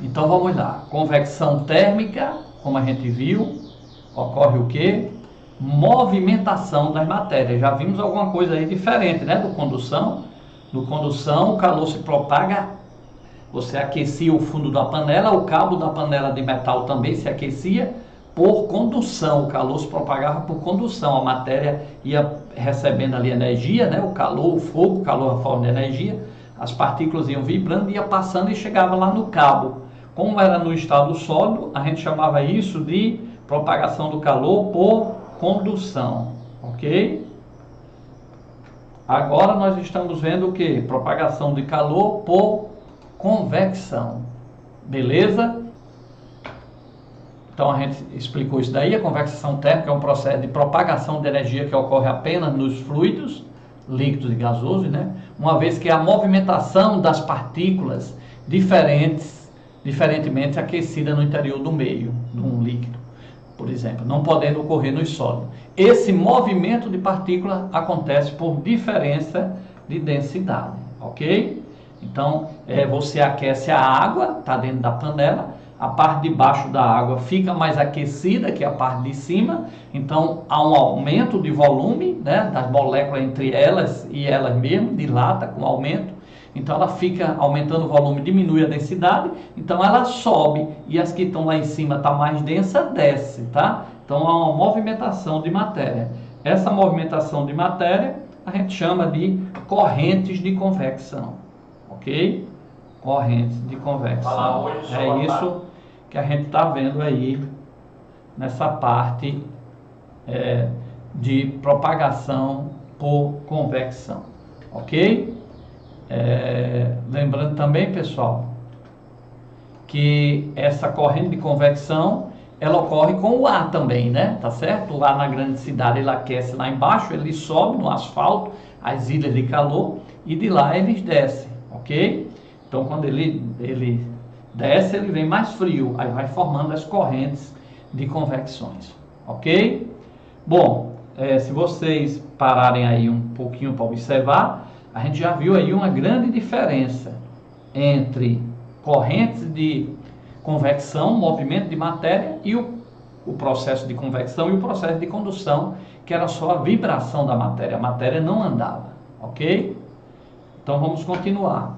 Então vamos lá. Convecção térmica, como a gente viu, ocorre o quê? Movimentação das matérias. Já vimos alguma coisa aí diferente, né? Do condução. No condução, o calor se propaga. Você aquecia o fundo da panela, o cabo da panela de metal também se aquecia por condução. O calor se propagava por condução. A matéria ia recebendo ali energia, né? O calor, o fogo, o calor é uma forma de energia. As partículas iam vibrando, ia passando e chegava lá no cabo. Como era no estado sólido, a gente chamava isso de propagação do calor por condução, ok? Agora nós estamos vendo o que? Propagação de calor por convecção, beleza? Então a gente explicou isso daí. A convecção térmica é um processo de propagação de energia que ocorre apenas nos fluidos, líquidos e gasosos, né? Uma vez que a movimentação das partículas diferentemente aquecida no interior do meio, de um líquido, por exemplo, não podendo ocorrer no sólido. Esse movimento de partícula acontece por diferença de densidade, ok? Então, você aquece a água, está dentro da panela, a parte de baixo da água fica mais aquecida que a parte de cima, então há um aumento de volume, né, das moléculas entre elas e elas mesmas, dilata com aumento, então ela fica aumentando o volume, diminui a densidade, então ela sobe, e as que estão lá em cima está mais densa, desce, tá? Então há uma movimentação de matéria. Essa movimentação de matéria a gente chama de correntes de convecção, ok? Correntes de convecção. É isso que a gente está vendo aí nessa parte de propagação por convecção, ok? Lembrando também, pessoal, que essa corrente de convecção ela ocorre com o ar também, né? Tá certo? O ar na grande cidade ele aquece lá embaixo, ele sobe no asfalto, as ilhas de calor, e de lá eles descem, ok? Então quando ele desce, ele vem mais frio, aí vai formando as correntes de convecções, ok? Bom, se vocês pararem aí um pouquinho para observar, a gente já viu aí uma grande diferença entre correntes de convecção, movimento de matéria, e o processo de convecção e o processo de condução, que era só a vibração da matéria, a matéria não andava, ok? Então vamos continuar.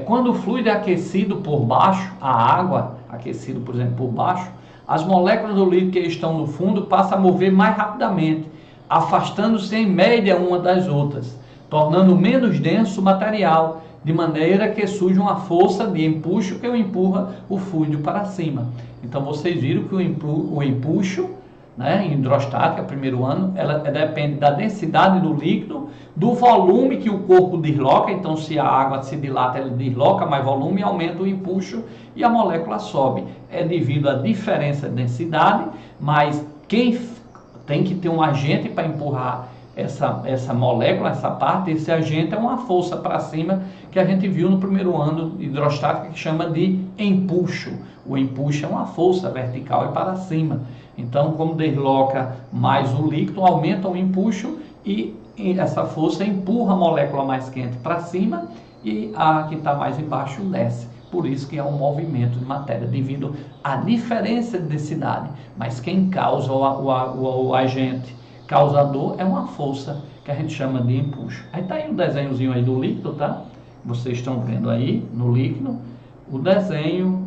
Quando o fluido é aquecido por baixo, a água aquecida, por exemplo, por baixo, as moléculas do líquido que estão no fundo passam a mover mais rapidamente, afastando-se em média uma das outras, tornando menos denso o material, de maneira que surge uma força de empuxo que empurra o fluido para cima. Então vocês viram que o empuxo, né, em hidrostática, primeiro ano, ela depende da densidade do líquido, do volume que o corpo desloca. Então se a água se dilata, ela desloca mais volume, aumenta o empuxo e a molécula sobe. É devido à diferença de densidade, mas quem tem que ter um agente para empurrar essa molécula, essa parte, esse agente é uma força para cima, que a gente viu no primeiro ano de hidrostática, que chama de empuxo. O empuxo é uma força vertical e para cima. Então, como desloca mais o líquido, aumenta o empuxo e essa força empurra a molécula mais quente para cima e a que está mais embaixo desce. Por isso que é um movimento de matéria, devido à diferença de densidade. Mas quem causa o agente causador é uma força que a gente chama de empuxo. Aí está aí um desenhozinho aí do líquido, tá? Vocês estão vendo aí no líquido o desenho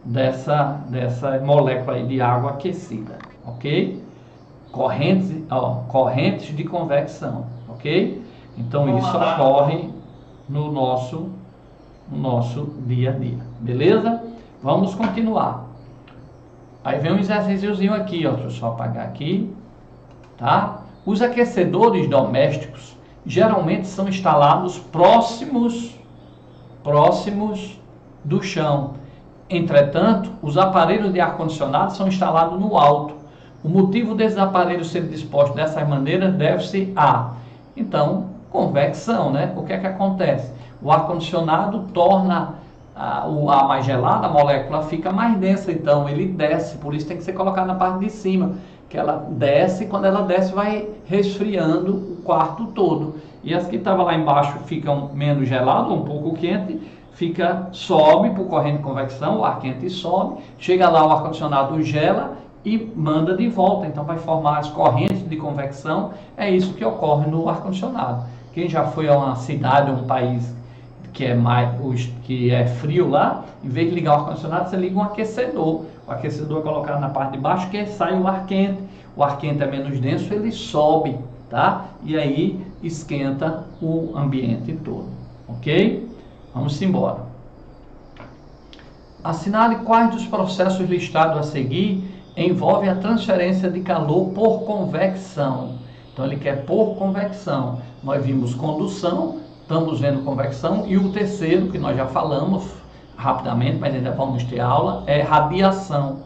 dessa molécula aí de água aquecida, ok? Correntes de convecção, ok? Então isso ocorre no nosso dia a dia, beleza? Vamos continuar. Aí vem um exercíciozinho aqui, ó, deixa eu só apagar aqui. Tá? Os aquecedores domésticos geralmente são instalados próximos do chão. Entretanto, os aparelhos de ar-condicionado são instalados no alto. O motivo desses aparelhos serem dispostos dessa maneira deve-se a, então, convecção, né? O que é que acontece? O ar-condicionado torna o ar mais gelado, a molécula fica mais densa, então ele desce, por isso tem que ser colocado na parte de cima, que ela desce, quando ela desce vai resfriando o quarto todo, e as que estavam lá embaixo ficam menos geladas, um pouco quente, sobe por corrente de convecção, o ar quente sobe, chega lá, o ar-condicionado gela e manda de volta. Então vai formar as correntes de convecção. É isso que ocorre no ar-condicionado. Quem já foi a uma cidade, um país que é frio lá, em vez de ligar o ar-condicionado, você liga um aquecedor. O aquecedor é colocado na parte de baixo, que sai o ar quente. O ar quente é menos denso, ele sobe, tá? E aí esquenta o ambiente todo, ok? Vamos embora. Assinale quais dos processos listados a seguir envolve a transferência de calor por convecção. Então ele quer por convecção. Nós vimos condução, estamos vendo convecção, e o terceiro, que nós já falamos rapidamente, mas ainda vamos ter aula, é radiação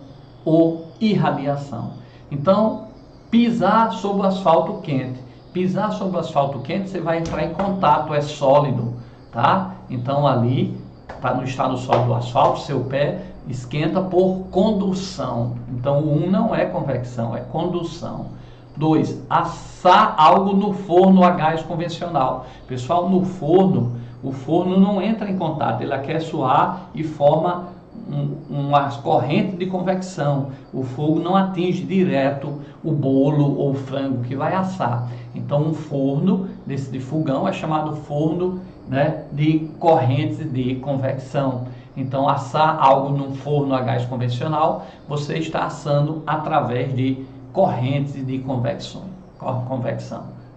ou irradiação. Então, pisar sobre o asfalto quente. Pisar sobre o asfalto quente, você vai entrar em contato, é sólido, tá? Então ali, para não estar no sólido do asfalto, seu pé esquenta por condução. Então o 1 não é convecção, é condução. 2, assar algo no forno a gás convencional. Pessoal, no forno, o forno não entra em contato, ele aquece o ar e forma uma corrente de convecção. O fogo não atinge direto o bolo ou o frango que vai assar. Então um forno desse de fogão é chamado forno, né, de correntes de convecção. Então assar algo num forno a gás convencional, você está assando através de correntes de convecção,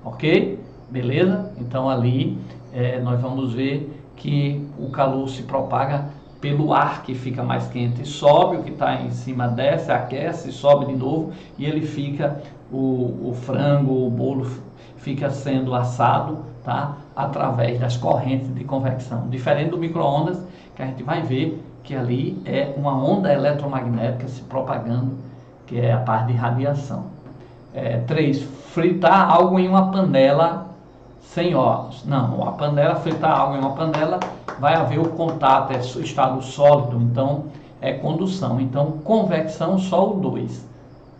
ok? Beleza? Então ali nós vamos ver que o calor se propaga pelo ar, que fica mais quente e sobe, o que está em cima desce, aquece, sobe de novo, e ele fica, o frango, o bolo fica sendo assado, tá? Através das correntes de convecção. Diferente do micro-ondas, que a gente vai ver que ali é uma onda eletromagnética se propagando, que é a parte de radiação. 3, fritar algo em uma panela sem óleos. Não, a panela, fritar algo em uma panela, vai haver o contato, é estado sólido, então é condução. Então, convecção, só o 2.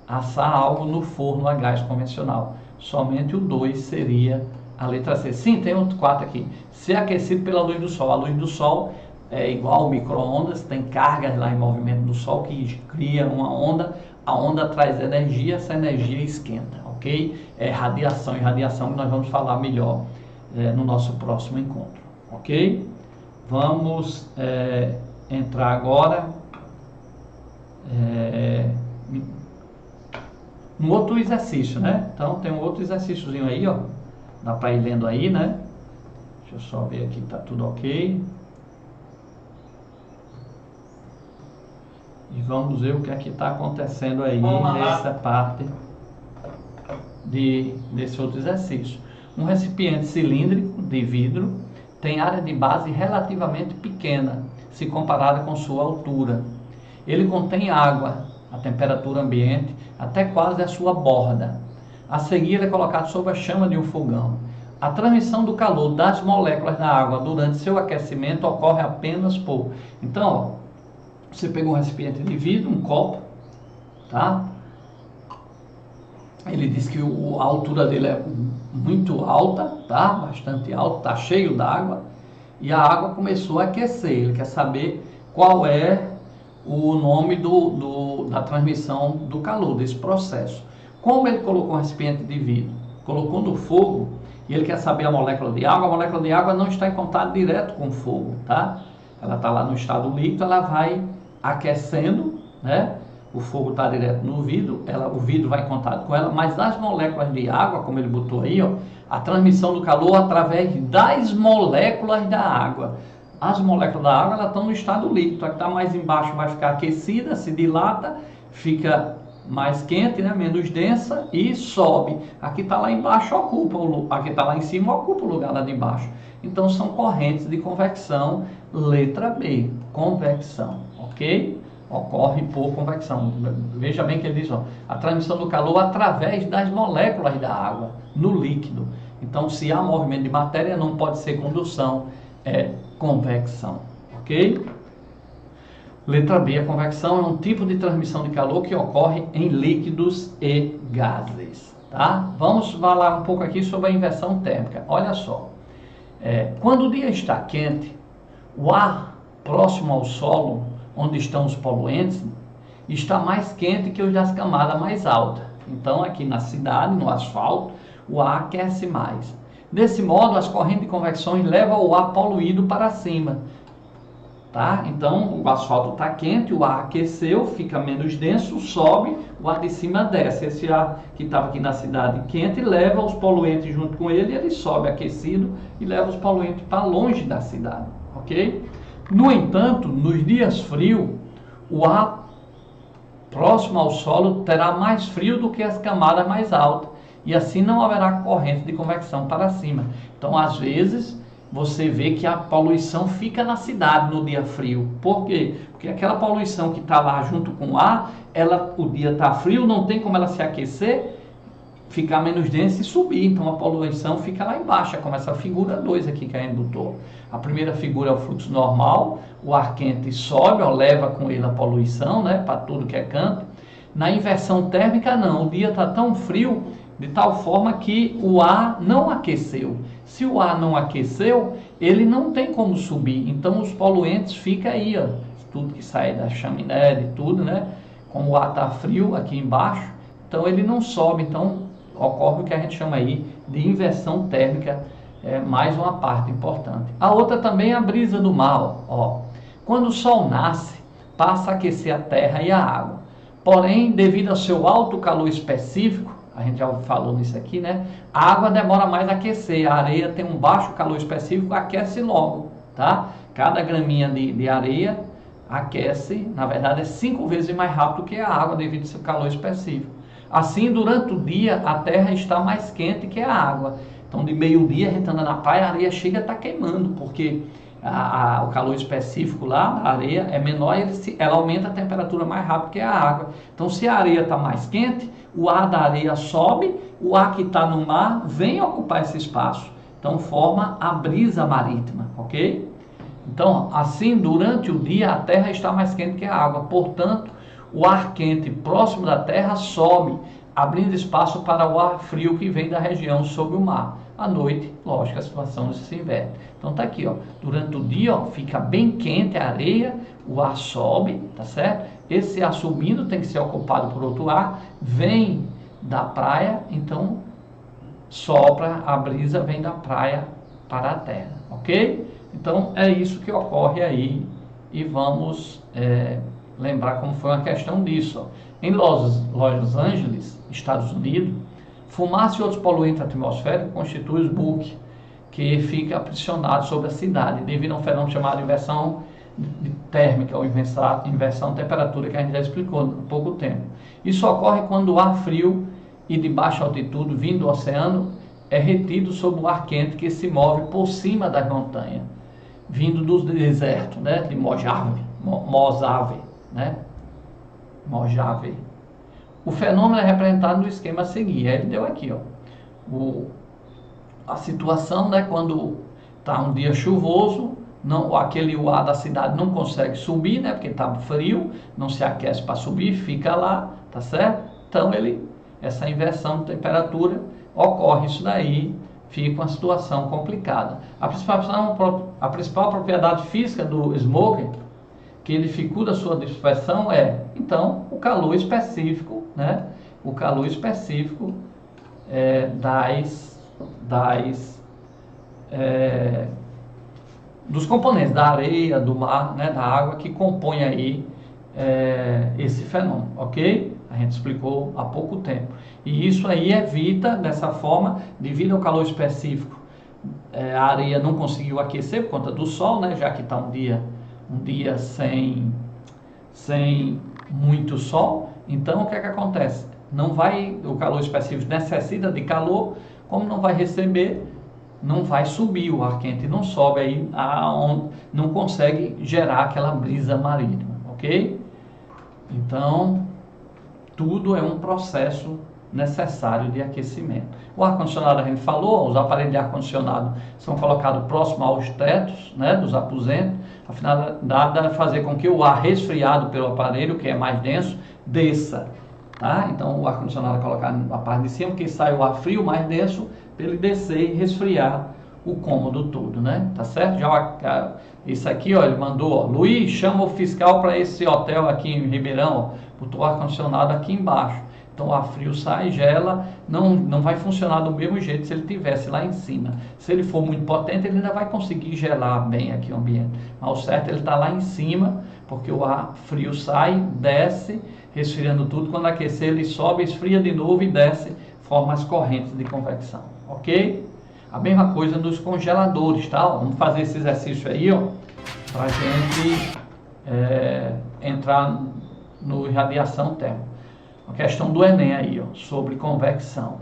Assar algo no forno a gás convencional. Somente o 2 seria a letra C. Sim, tem outro 4 aqui. Ser aquecido pela luz do sol. A luz do sol é igual ao micro-ondas, tem cargas lá em movimento do sol que cria uma onda. A onda traz energia, essa energia esquenta, ok? É radiação, e radiação que nós vamos falar melhor no nosso próximo encontro, ok? Vamos entrar agora no outro exercício, né? Então tem um outro exercíciozinho aí, ó. Dá para ir lendo aí, né? Deixa eu só ver aqui, tá tudo ok. E vamos ver o que é que está acontecendo aí nessa parte desse outro exercício. Um recipiente cilíndrico de vidro tem área de base relativamente pequena, se comparada com sua altura. Ele contém água, a temperatura ambiente, até quase a sua borda. A seguir é colocado sob a chama de um fogão. A transmissão do calor das moléculas da água durante seu aquecimento ocorre apenas por... Então, ó, você pegou um recipiente de vidro, um copo, tá? Ele diz que a altura dele é muito alta, tá? Bastante alta, tá cheio d'água. E a água começou a aquecer. Ele quer saber qual é o nome da transmissão do calor, desse processo. Como ele colocou um recipiente de vidro? Colocou no fogo, e ele quer saber a molécula de água. A molécula de água não está em contato direto com o fogo, tá? Ela está lá no estado líquido, ela vai aquecendo, né? O fogo está direto no vidro, o vidro vai em contato com ela, mas as moléculas de água, como ele botou aí, ó, a transmissão do calor através das moléculas da água. As moléculas da água, elas estão no estado líquido, a que está mais embaixo vai ficar aquecida, se dilata, fica mais quente, né? Menos densa, e sobe. Aqui está lá embaixo, aqui está lá em cima, ocupa o lugar lá de baixo. Então são correntes de convecção, letra B, convecção, ok? Ocorre por convecção. Veja bem que ele diz, ó, a transmissão do calor através das moléculas da água no líquido. Então, se há movimento de matéria, não pode ser condução, é convecção, ok? Letra B, a convecção é um tipo de transmissão de calor que ocorre em líquidos e gases, tá? Vamos falar um pouco aqui sobre a inversão térmica. Olha só, quando o dia está quente, o ar próximo ao solo, onde estão os poluentes, está mais quente que os das camadas mais altas. Então, aqui na cidade, no asfalto, o ar aquece mais. Desse modo, as correntes de convecção levam o ar poluído para cima. Tá? Então, o asfalto está quente, o ar aqueceu, fica menos denso, sobe, o ar de cima desce. Esse ar que estava aqui na cidade quente leva os poluentes junto com ele, ele sobe aquecido e leva os poluentes para longe da cidade. Ok? No entanto, nos dias frios, o ar próximo ao solo terá mais frio do que as camadas mais altas, e assim não haverá corrente de convecção para cima. Então, às vezes, você vê que a poluição fica na cidade no dia frio. Por quê? Porque aquela poluição que está lá junto com o ar, o dia está frio, não tem como ela se aquecer, ficar menos densa e subir. Então a poluição fica lá embaixo, como essa figura 2 aqui que a gente botou. A primeira figura é o fluxo normal, o ar quente sobe, leva com ele a poluição, né, para tudo que é canto. Na inversão térmica não, o dia está tão frio, de tal forma que o ar não aqueceu. Se o ar não aqueceu, ele não tem como subir, então os poluentes ficam aí, ó, tudo que sai da chaminé, de tudo, né? Como o ar está frio aqui embaixo, então ele não sobe, então ocorre o que a gente chama aí de inversão térmica, mais uma parte importante. A outra também é a brisa do mar, ó. Quando o sol nasce, passa a aquecer a terra e a água, porém, devido ao seu alto calor específico, a gente já falou nisso aqui, né? A água demora mais a aquecer, a areia tem um baixo calor específico, aquece logo, tá? Cada graminha de areia aquece, na verdade é 5 vezes mais rápido que a água devido ao seu calor específico. Assim, durante o dia, a terra está mais quente que a água. Então, de meio-dia, a gente anda na praia, a areia chega a estar queimando, porque o calor específico lá na areia é menor e ela aumenta a temperatura mais rápido que a água. Então, se a areia está mais quente, o ar da areia sobe, o ar que está no mar vem ocupar esse espaço. Então, forma a brisa marítima, ok? Então, assim, durante o dia, a terra está mais quente que a água. Portanto, o ar quente próximo da terra sobe, abrindo espaço para o ar frio que vem da região sob o mar. À noite, lógico, a situação se inverte. Então tá aqui, ó, durante o dia, ó, fica bem quente a areia, o ar sobe, tá certo? Esse ar subindo tem que ser ocupado por outro ar, vem da praia, então sopra, a brisa vem da praia para a terra, ok? Então é isso que ocorre aí e vamos lembrar como foi uma questão disso, ó. Em Los Angeles, Estados Unidos, fumaça e outros poluentes atmosféricos constituem os buques, que fica pressionado sobre a cidade, devido a um fenômeno chamado inversão térmica, ou inversão de temperatura, que a gente já explicou há pouco tempo. Isso ocorre quando o ar frio e de baixa altitude, vindo do oceano, é retido sob o ar quente que se move por cima das montanhas, vindo do deserto, né, de Mojave, né? Mojave. O fenômeno é representado no esquema a seguir. Ele deu aqui, ó, a situação, né, quando está um dia chuvoso, o ar da cidade não consegue subir, né, porque está frio, não se aquece para subir, fica lá, tá certo? Então essa inversão de temperatura ocorre, isso daí fica uma situação complicada. A principal propriedade física do smoker que dificulta a sua dispersão então, o calor específico, né? O calor específico dos componentes da areia, do mar, né? Da água que compõe aí esse fenômeno, ok? A gente explicou há pouco tempo. E isso aí evita, dessa forma, devido ao calor específico, a areia não conseguiu aquecer por conta do sol, né? Já que está um dia sem muito sol, então o que é que acontece? O calor específico necessita de calor, como não vai receber, não vai subir, o ar quente não sobe, aí não consegue gerar aquela brisa marítima, ok? Então, tudo é um processo necessário de aquecimento. O ar-condicionado a gente falou, os aparelhos de ar-condicionado são colocados próximo aos tetos, né, dos aposentos, a finalidade é fazer com que o ar resfriado pelo aparelho, que é mais denso, desça, tá? Então o ar-condicionado é colocado na parte de cima, que sai o ar frio mais denso, para ele descer e resfriar o cômodo todo, né? Tá certo? Já isso aqui, ó, ele mandou, ó, Luiz, chama o fiscal para esse hotel aqui em Ribeirão, ó, botou o ar-condicionado aqui embaixo. Então o ar frio sai, gela, não vai funcionar do mesmo jeito se ele tivesse lá em cima. Se ele for muito potente, ele ainda vai conseguir gelar bem aqui o ambiente. Mas o certo é ele estar lá em cima, porque o ar frio sai, desce, resfriando tudo. Quando aquecer, ele sobe, esfria de novo e desce, forma as correntes de convecção. Ok? A mesma coisa nos congeladores, tá? Vamos fazer esse exercício aí, ó, para a gente entrar no irradiação térmica. A questão do Enem aí, ó, sobre convecção.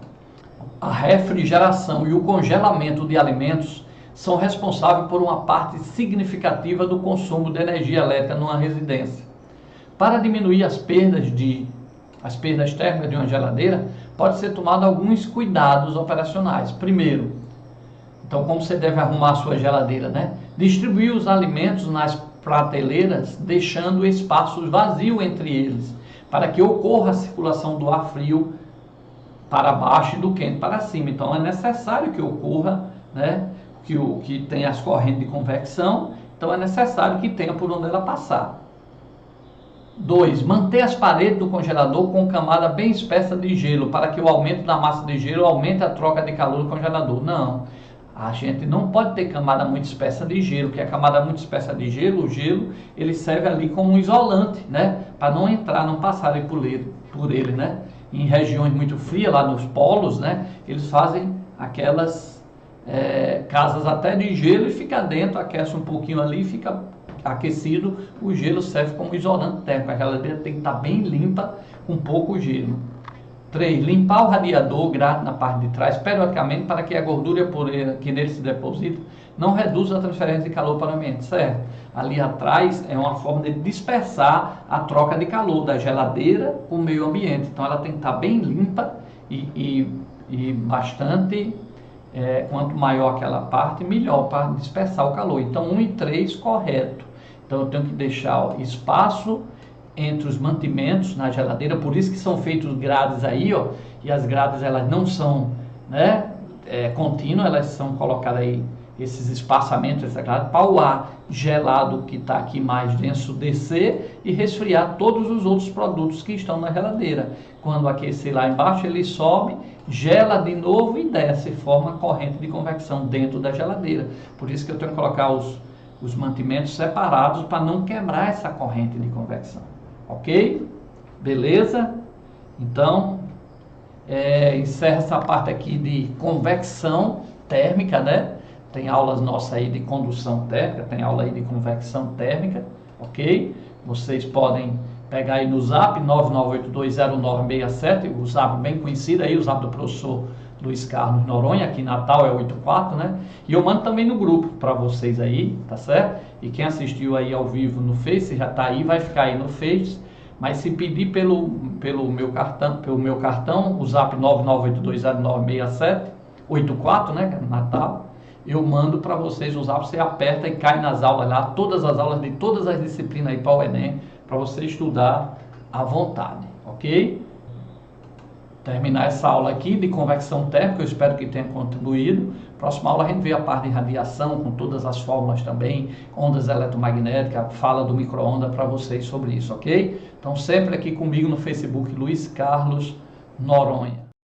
A refrigeração e o congelamento de alimentos são responsáveis por uma parte significativa do consumo de energia elétrica numa residência. Para diminuir as perdas térmicas de uma geladeira, pode ser tomado alguns cuidados operacionais. Primeiro, então como você deve arrumar a sua geladeira, né? Distribuir os alimentos nas prateleiras, deixando espaços vazios entre eles, para que ocorra a circulação do ar frio para baixo e do quente para cima. Então é necessário que ocorra, né, que tenha as correntes de convecção, então é necessário que tenha por onde ela passar. 2. Manter as paredes do congelador com camada bem espessa de gelo, para que o aumento da massa de gelo aumente a troca de calor do congelador. Não, a gente não pode ter camada muito espessa de gelo, porque a camada muito espessa de gelo, o gelo, ele serve ali como um isolante, né? Para não entrar, não passarem por ele, né? Em regiões muito frias, lá nos polos, né? Eles fazem aquelas casas até de gelo e fica dentro, aquece um pouquinho ali, fica aquecido, o gelo serve como isolante térmico. A geladeira tem que estar bem limpa, com pouco gelo. 3. Limpar o radiador grade na parte de trás periodicamente para que a gordura que nele se deposita não reduza a transferência de calor para o ambiente, certo? Ali atrás é uma forma de dispersar a troca de calor da geladeira com o meio ambiente. Então ela tem que estar bem limpa e bastante, quanto maior aquela parte, melhor para dispersar o calor. Então 1 e 3, correto. Então eu tenho que deixar espaço entre os mantimentos na geladeira, por isso que são feitos grades aí, ó, e as grades elas não são, né, contínuas, elas são colocadas aí, esses espaçamentos, essa grade, para o ar gelado que está aqui mais denso descer e resfriar todos os outros produtos que estão na geladeira. Quando aquecer lá embaixo, ele sobe, gela de novo e desce, forma corrente de convecção dentro da geladeira. Por isso que eu tenho que colocar os mantimentos separados para não quebrar essa corrente de convecção. Ok? Beleza? Então, encerra essa parte aqui de convecção térmica, né? Tem aulas nossas aí de condução térmica, tem aula aí de convecção térmica, ok? Vocês podem pegar aí no zap 99820967, o zap bem conhecido aí, o zap do professor Luiz Carlos Noronha, aqui em Natal é 84, né? E eu mando também no grupo para vocês aí, tá certo? E quem assistiu aí ao vivo no Face, já tá aí, vai ficar aí no Face. Mas se pedir pelo meu cartão, o zap 9982096784, né? Natal, eu mando para vocês o zap, você aperta e cai nas aulas lá, todas as aulas de todas as disciplinas aí para o Enem, para você estudar à vontade, ok? Terminar essa aula aqui de convecção térmica, eu espero que tenha contribuído. Próxima aula a gente vê a parte de radiação, com todas as fórmulas também, ondas eletromagnéticas, fala do micro-ondas para vocês sobre isso, ok? Então sempre aqui comigo no Facebook, Luiz Carlos Noronha.